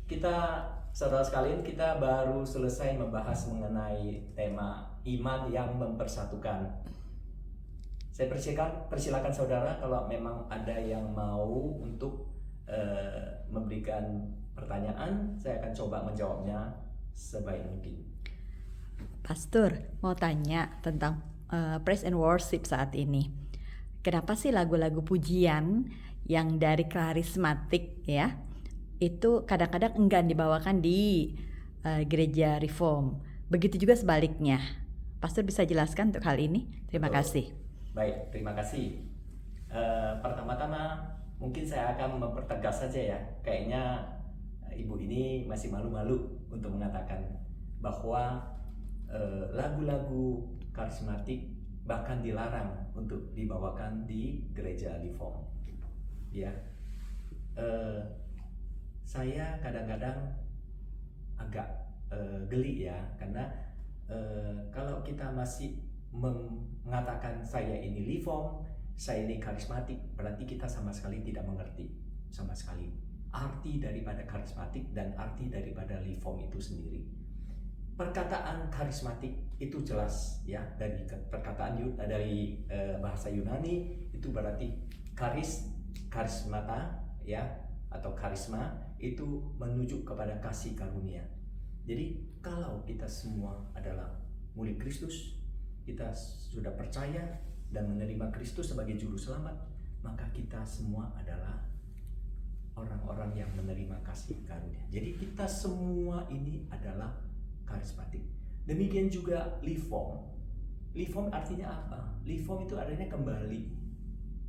Kita, saudara sekalian, kita baru selesai membahas mengenai tema iman yang mempersatukan. Saya persilakan saudara kalau memang ada yang mau untuk memberikan pertanyaan, saya akan coba menjawabnya sebaik mungkin. Pastor, mau tanya tentang praise and worship saat ini. Kenapa sih lagu-lagu pujian yang dari karismatik ya, itu kadang-kadang enggan dibawakan di gereja reform? Begitu juga sebaliknya. Pastor bisa jelaskan untuk hal ini? Terima Betul. kasih. Baik, terima kasih. Pertama-tama mungkin saya akan mempertegas saja ya. Kayaknya ibu ini masih malu-malu untuk mengatakan bahwa lagu-lagu karismatik bahkan dilarang untuk dibawakan di gereja reform. Ya, saya kadang-kadang agak geli ya, karena kalau kita masih mengatakan saya ini reform, saya ini karismatik, berarti kita sama sekali tidak mengerti sama sekali arti daripada karismatik dan arti daripada reform itu sendiri. Perkataan karismatik itu jelas ya, dari perkataan dari bahasa Yunani itu berarti karismata ya, atau karisma itu menuju kepada kasih karunia. Jadi kalau kita semua adalah murid Kristus, kita sudah percaya dan menerima Kristus sebagai juru selamat, maka kita semua adalah orang-orang yang menerima kasih karunia. Jadi kita semua ini adalah karismatik. Demikian juga reform. Reform artinya apa? Reform itu artinya kembali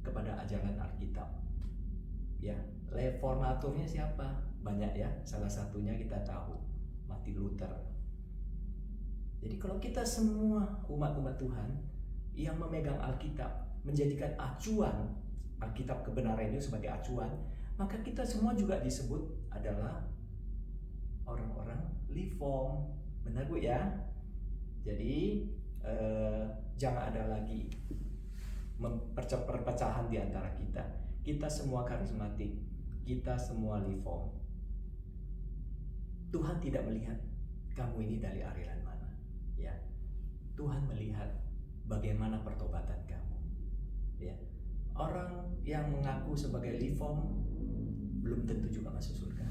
kepada ajaran Alkitab. Ya, reformatornya siapa? Banyak ya. Salah satunya kita tahu, Martin Luther. Jadi kalau kita semua umat-umat Tuhan yang memegang Alkitab, menjadikan acuan Alkitab kebenaran itu sebagai acuan, maka kita semua juga disebut adalah orang-orang reform. Benar Bu ya? Jadi jangan ada lagi perpecahan di antara kita. Kita semua karismatik, kita semua reform. Tuhan tidak melihat kamu ini dari aliran mana, ya. Tuhan melihat bagaimana pertobatan kamu, ya. Orang yang mengaku sebagai reform belum tentu juga masuk surga.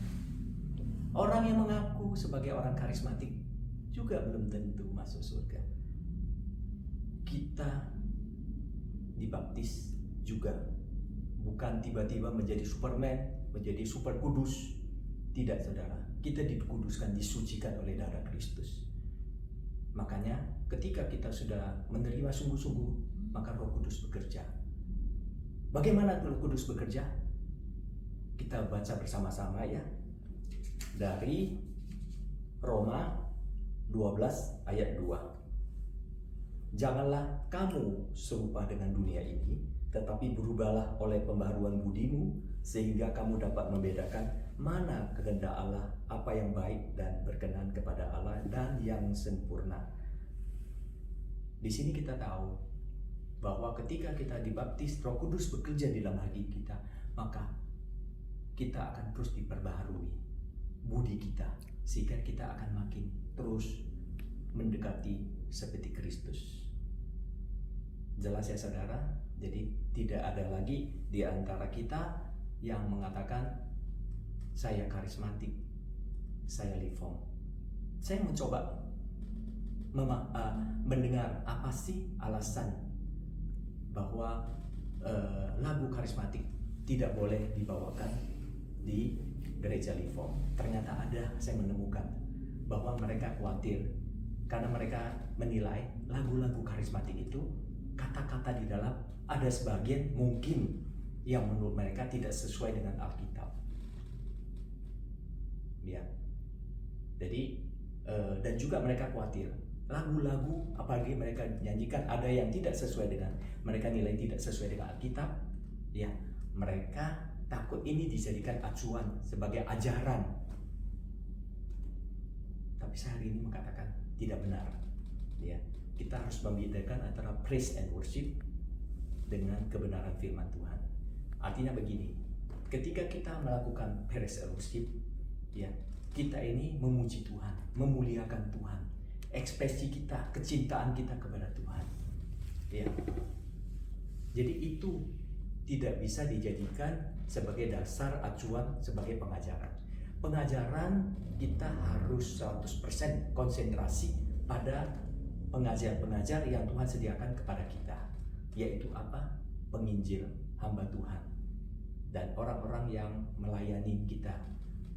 Orang yang mengaku sebagai orang karismatik juga belum tentu masuk surga. Kita dibaptis juga bukan tiba-tiba menjadi Superman, menjadi super kudus. Tidak, saudara. Kita dikuduskan, disucikan oleh darah Kristus. Makanya ketika kita sudah menerima sungguh-sungguh, maka Roh Kudus bekerja. Bagaimana Roh Kudus bekerja? Kita baca bersama-sama ya. Dari Roma 12 ayat 2. Janganlah kamu serupa dengan dunia ini, tetapi berubahlah oleh pembaharuan budimu, sehingga kamu dapat membedakan mana kehendak Allah, apa yang baik dan berkenan kepada Allah dan yang sempurna. Di sini kita tahu bahwa ketika kita dibaptis, Roh Kudus bekerja di dalam hati kita, maka kita akan terus diperbaharui budi kita, sehingga kita akan makin terus mendekati seperti Kristus. Jelas ya saudara? Jadi tidak ada lagi di antara kita yang mengatakan saya karismatik, saya reform. Saya mencoba mendengar apa sih alasan bahwa lagu karismatik tidak boleh dibawakan di gereja reform. Ternyata ada, saya menemukan bahwa mereka khawatir karena mereka menilai lagu-lagu karismatik itu kata-kata di dalam ada sebagian mungkin yang menurut mereka tidak sesuai dengan Alkitab. Ya. Jadi dan juga mereka khawatir lagu-lagu apalagi mereka nyanyikan ada yang tidak sesuai dengan mereka nilai tidak sesuai dengan Alkitab. Ya, mereka takut ini dijadikan acuan sebagai ajaran. Tapi saya hari ini mengatakan tidak benar. Ya, kita harus membedakan antara praise and worship dengan kebenaran firman Tuhan. Artinya begini, ketika kita melakukan praise and worship, ya, kita ini memuji Tuhan, memuliakan Tuhan, ekspresi kita, kecintaan kita kepada Tuhan. Ya. Jadi itu tidak bisa dijadikan sebagai dasar acuan sebagai pengajaran. Pengajaran kita harus 100% konsentrasi pada pengajar-pengajar yang Tuhan sediakan kepada kita, yaitu apa? Penginjil, hamba Tuhan, dan orang-orang yang melayani kita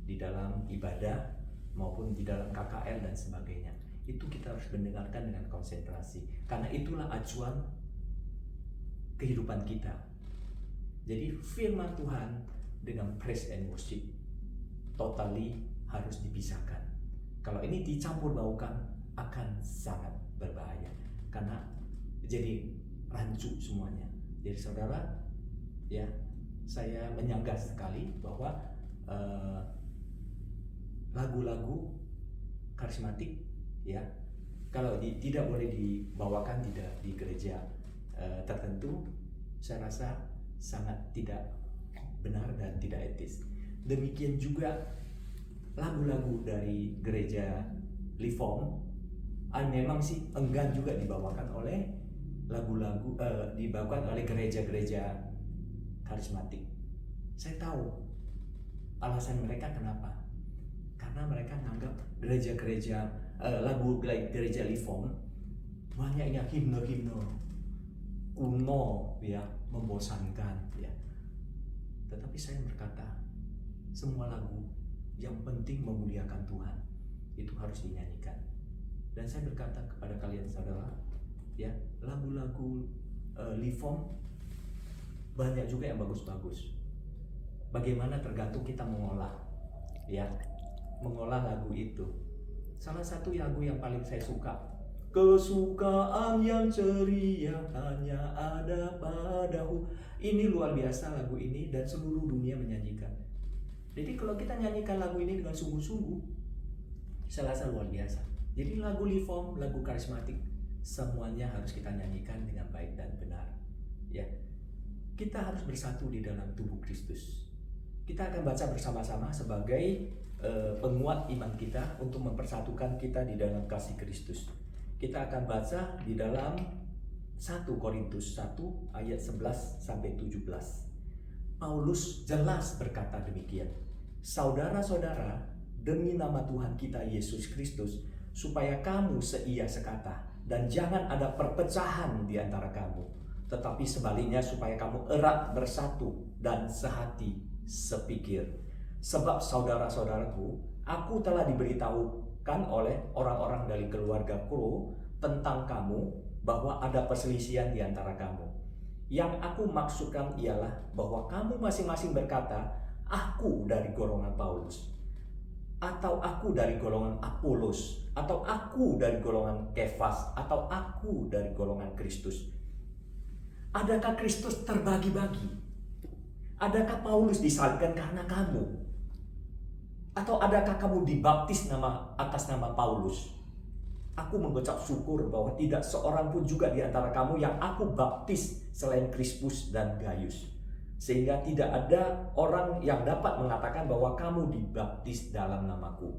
di dalam ibadah maupun di dalam KKL dan sebagainya. Itu kita harus mendengarkan dengan konsentrasi, karena itulah acuan kehidupan kita. Jadi firman Tuhan dengan praise and worship totally harus dipisahkan. Kalau ini dicampur baukan akan sangat berbahaya, karena jadi rancu semuanya. Jadi saudara, ya, saya menyanggah sekali bahwa lagu-lagu karismatik, ya, kalau tidak boleh dibawakan di gereja tertentu, saya rasa sangat tidak benar dan tidak etis. Demikian juga lagu-lagu dari gereja Reform memang sih enggan juga dibawakan oleh lagu-lagu dibawakan oleh gereja-gereja karismatik. Saya tahu alasan mereka kenapa. Karena mereka menganggap gereja-gereja lagu gereja Reform banyaknya himne-himne kuno, ya, membosankan, ya. Tetapi saya berkata, semua lagu yang penting memuliakan Tuhan itu harus dinyanyikan. Dan saya berkata kepada kalian saudara, ya, lagu-lagu Reform banyak juga yang bagus-bagus. Bagaimana tergantung kita mengolah, ya, mengolah lagu itu. Salah satu lagu yang paling saya suka, kesukaan yang ceria hanya ada padamu. Ini luar biasa lagu ini, dan seluruh dunia menyanyikan. Jadi kalau kita nyanyikan lagu ini dengan sungguh-sungguh, saya rasa luar biasa. Jadi lagu Reform, lagu karismatik, semuanya harus kita nyanyikan dengan baik dan benar. Ya, kita harus bersatu di dalam tubuh Kristus. Kita akan baca bersama-sama sebagai penguat iman kita untuk mempersatukan kita di dalam kasih Kristus. Kita akan baca di dalam 1 Korintus 1 ayat 11 sampai 17. Paulus jelas berkata demikian. Saudara-saudara, demi nama Tuhan kita Yesus Kristus, supaya kamu seia sekata dan jangan ada perpecahan di antara kamu, tetapi sebaliknya supaya kamu erat bersatu dan sehati sepikir. Sebab saudara-saudaraku, aku telah diberitahukan oleh orang-orang dari keluarga Klo tentang kamu bahwa ada perselisihan di antara kamu. Yang aku maksudkan ialah bahwa kamu masing-masing berkata, aku dari golongan Paulus, atau aku dari golongan Apolos, atau aku dari golongan Kefas, atau aku dari golongan Kristus. Adakah Kristus terbagi-bagi? Adakah Paulus disalibkan karena kamu? Atau adakah kamu dibaptis atas nama Paulus? Aku mengucap syukur bahwa tidak seorang pun juga di antara kamu yang aku baptis selain Krispus dan Gaius. Sehingga tidak ada orang yang dapat mengatakan bahwa kamu dibaptis dalam namaku.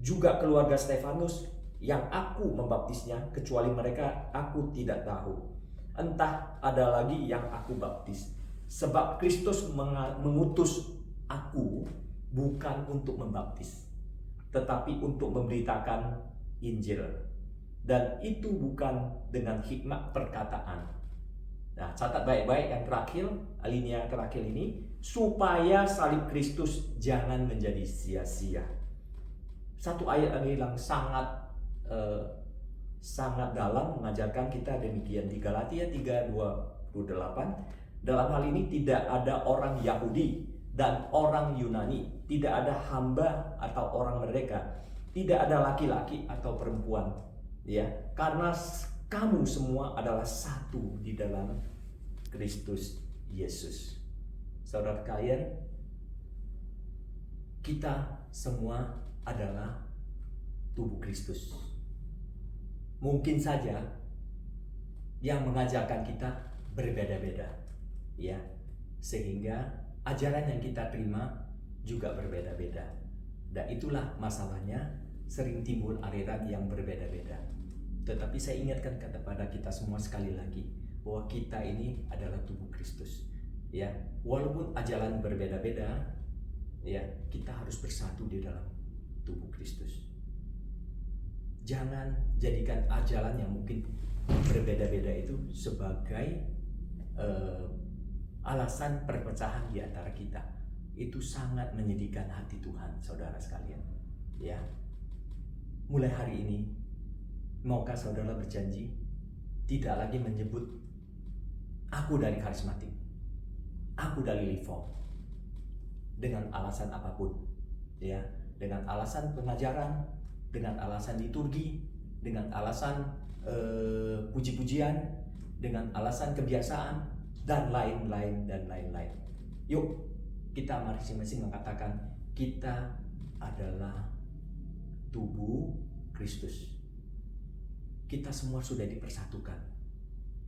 Juga keluarga Stefanus yang aku membaptisnya, kecuali mereka aku tidak tahu. Entah ada lagi yang aku baptis. Sebab Kristus mengutus aku bukan untuk membaptis, tetapi untuk memberitakan Injil. Dan itu bukan dengan hikmat perkataan. Nah, catat baik-baik yang terakhir, alinea terakhir ini, supaya salib Kristus jangan menjadi sia-sia. Satu ayat ini yang sangat dalam mengajarkan kita demikian di Galatia 3:28. Dalam hal ini tidak ada orang Yahudi dan orang Yunani, tidak ada hamba atau orang merdeka, tidak ada laki-laki atau perempuan, ya, karena kamu semua adalah satu di dalam Kristus Yesus. Saudara kalian, kita semua adalah tubuh Kristus. Mungkin saja yang mengajarkan kita berbeda-beda, ya, sehingga ajaran yang kita terima juga berbeda-beda. Dan itulah masalahnya, sering timbul aliran yang berbeda-beda. Tetapi saya ingatkan kepada kita semua sekali lagi, bahwa kita ini adalah tubuh Kristus. Ya, walaupun ajaran berbeda-beda, ya, kita harus bersatu di dalam tubuh Kristus. Jangan jadikan ajaran yang mungkin berbeda-beda itu sebagai alasan perpecahan di antara kita. Itu sangat menyedihkan hati Tuhan, saudara sekalian. Ya, mulai hari ini, maukah saudara berjanji tidak lagi menyebut aku dari karismatik, aku dari Livo, dengan alasan apapun, ya, dengan alasan pengajaran, dengan alasan liturgi, dengan alasan puji-pujian, dengan alasan kebiasaan, dan lain-lain dan lain-lain. Yuk, kita masing-masing mengatakan kita adalah tubuh Kristus. Kita semua sudah dipersatukan,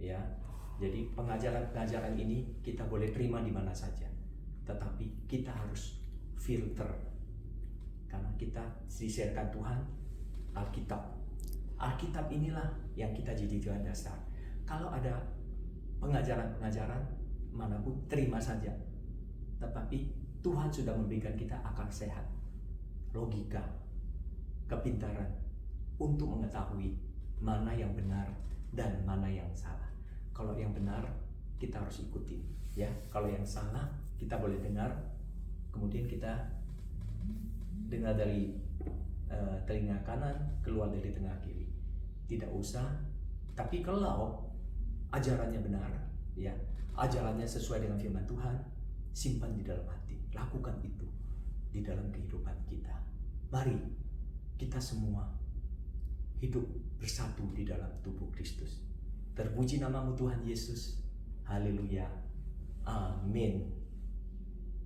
ya. Jadi pengajaran-pengajaran ini kita boleh terima di mana saja, tetapi kita harus filter, karena kita disediakan Tuhan Alkitab. Alkitab inilah yang kita jadikan dasar. Kalau ada pengajaran-pengajaran manapun, terima saja. Tetapi Tuhan sudah memberikan kita akal sehat, logika, kepintaran untuk mengetahui mana yang benar dan mana yang salah. Kalau yang benar kita harus ikuti, ya. Kalau yang salah kita boleh dengar, kemudian kita dengar dari telinga kanan, keluar dari telinga kiri. Tidak usah. Tapi kalau ajarannya benar, ya, ajarannya sesuai dengan firman Tuhan, simpan di dalam hati. Lakukan itu di dalam kehidupan kita. Mari kita semua hidup bersatu di dalam tubuh Kristus. Terpuji namamu Tuhan Yesus. Haleluya. Amin.